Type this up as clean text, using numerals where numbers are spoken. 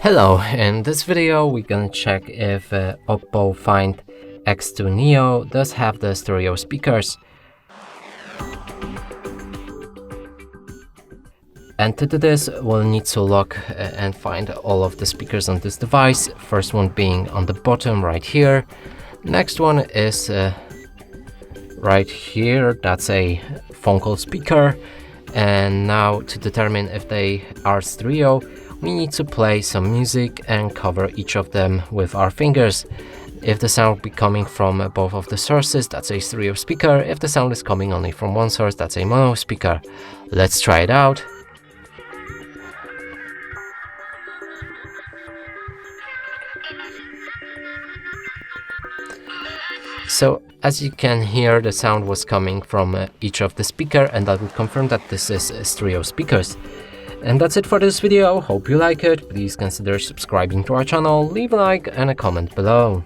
Hello, in this video we're gonna check if POCO Find X2 Neo does have the stereo speakers. And to do this, we'll need to look and find all of the speakers on this device. First one being on the bottom right here. Next one is right here, that's a phone call speaker. And now to determine if they are stereo, we need to play some music and cover each of them with our fingers. If the sound be coming from both of the sources, that's a stereo speaker. If the sound is coming only from one source, that's a mono speaker. Let's try it out. So as you can hear, the sound was coming from each of the speaker, and that will confirm that this is stereo speakers. And that's it for this video. Hope you like it. Please consider subscribing to our channel, leave a like and a comment below.